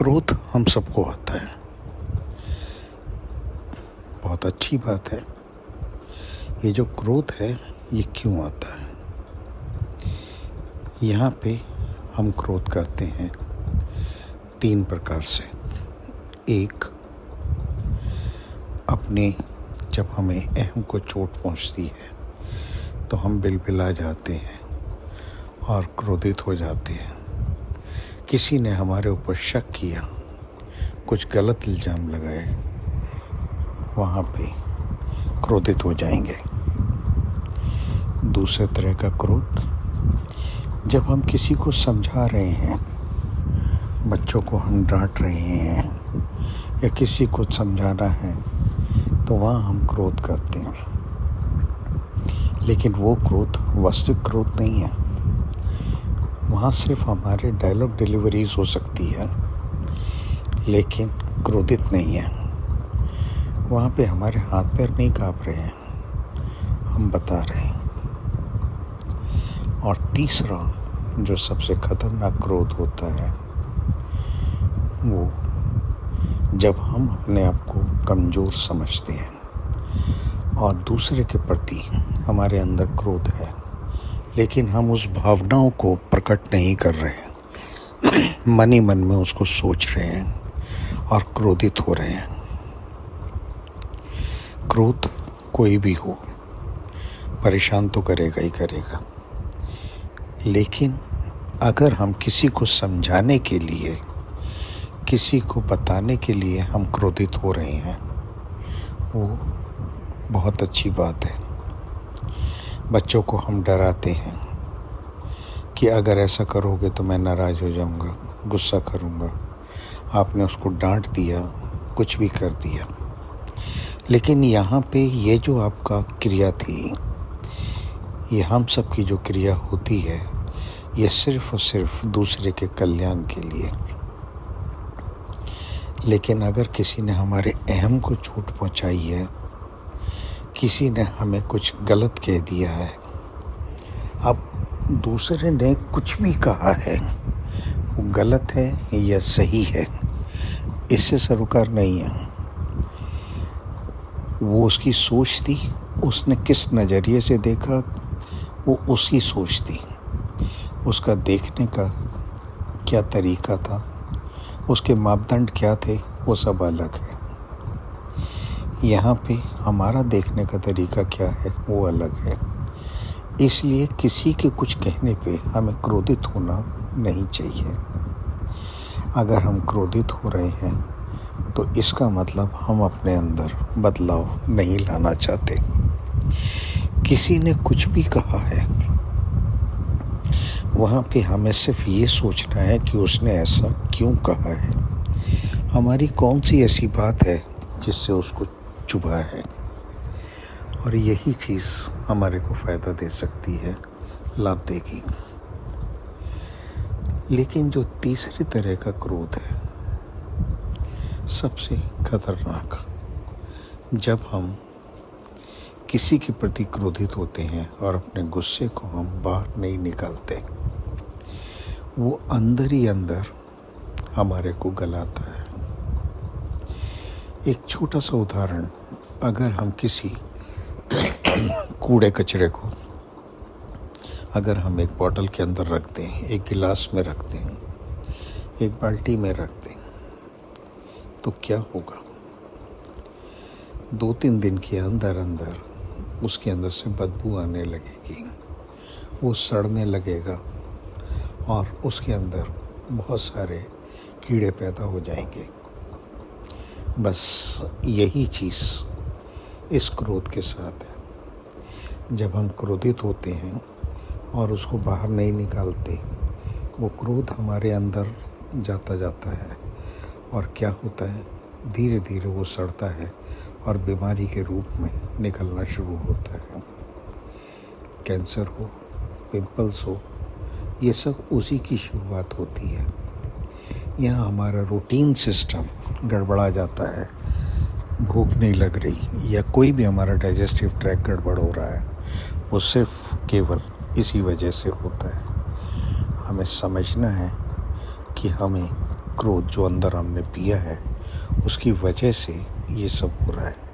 क्रोध हम सबको आता है। बहुत अच्छी बात है। ये जो क्रोध है ये क्यों आता है? यहाँ पे हम क्रोध करते हैं 3 प्रकार से। एक, अपने जब हमें अहम को चोट पहुँचती है तो हम बिलबिला जाते हैं और क्रोधित हो जाते हैं। किसी ने हमारे ऊपर शक किया, कुछ गलत इल्ज़ाम लगाए, वहाँ पे क्रोधित हो जाएंगे। दूसरे तरह का क्रोध, जब हम किसी को समझा रहे हैं, बच्चों को हम डांट रहे हैं या किसी को समझाना है तो वहाँ हम क्रोध करते हैं। लेकिन वो क्रोध वास्तविक क्रोध नहीं है। वहाँ सिर्फ हमारे डायलॉग डिलीवरीज हो सकती है, लेकिन क्रोधित नहीं है। वहाँ पे हमारे हाथ पैर नहीं काँप रहे हैं, हम बता रहे हैं। और तीसरा जो सबसे खतरनाक क्रोध होता है, वो जब हम अपने आप को कमज़ोर समझते हैं और दूसरे के प्रति हमारे अंदर क्रोध है, लेकिन हम उस भावनाओं को प्रकट नहीं कर रहे हैं। मन ही मन में उसको सोच रहे हैं और क्रोधित हो रहे हैं। क्रोध कोई भी हो, परेशान तो करेगा ही करेगा। लेकिन अगर हम किसी को समझाने के लिए, किसी को बताने के लिए हम क्रोधित हो रहे हैं, वो बहुत अच्छी बात है। बच्चों को हम डराते हैं कि अगर ऐसा करोगे तो मैं नाराज़ हो जाऊंगा, गुस्सा करूंगा। आपने उसको डांट दिया, कुछ भी कर दिया। लेकिन यहाँ पे ये जो आपका क्रिया थी, ये हम सब की जो क्रिया होती है, ये सिर्फ और सिर्फ दूसरे के कल्याण के लिए। लेकिन अगर किसी ने हमारे अहम को चोट पहुँचाई है, किसी ने हमें कुछ गलत कह दिया है, अब दूसरे ने कुछ भी कहा है, वो गलत है या सही है, इससे सरोकार नहीं है। वो उसकी सोच थी, उसने किस नज़रिए से देखा, वो उसकी सोच थी। उसका देखने का क्या तरीका था, उसके मापदंड क्या थे, वो सब अलग है। यहाँ पे हमारा देखने का तरीका क्या है, वो अलग है। इसलिए किसी के कुछ कहने पे हमें क्रोधित होना नहीं चाहिए। अगर हम क्रोधित हो रहे हैं तो इसका मतलब हम अपने अंदर बदलाव नहीं लाना चाहते। किसी ने कुछ भी कहा है, वहाँ पे हमें सिर्फ ये सोचना है कि उसने ऐसा क्यों कहा है, हमारी कौन सी ऐसी बात है जिससे उसको चुभा है। और यही चीज़ हमारे को फ़ायदा दे सकती है, लाभ देगी। लेकिन जो तीसरी तरह का क्रोध है, सबसे खतरनाक, जब हम किसी के प्रति क्रोधित होते हैं और अपने गुस्से को हम बाहर नहीं निकालते, वो अंदर ही अंदर हमारे को गलाता है। एक छोटा सा उदाहरण, अगर हम किसी कूड़े कचरे को अगर हम एक बॉटल के अंदर रख दें, एक गिलास में रख दें, एक बाल्टी में रख दें, तो क्या होगा? 2-3 दिन के अंदर अंदर उसके अंदर से बदबू आने लगेगी, वो सड़ने लगेगा और उसके अंदर बहुत सारे कीड़े पैदा हो जाएंगे। बस यही चीज़ इस क्रोध के साथ है। जब हम क्रोधित होते हैं और उसको बाहर नहीं निकालते, वो क्रोध हमारे अंदर जाता जाता है और क्या होता है, धीरे धीरे वो सड़ता है और बीमारी के रूप में निकलना शुरू होता है। कैंसर हो, पिंपल्स हो, ये सब उसी की शुरुआत होती है। यहाँ हमारा रूटीन सिस्टम गड़बड़ा जाता है, भूख नहीं लग रही या कोई भी हमारा डाइजेस्टिव ट्रैक्ट गड़बड़ हो रहा है, वो सिर्फ केवल इसी वजह से होता है। हमें समझना है कि हमें क्रोध जो अंदर हमने पिया है उसकी वजह से ये सब हो रहा है।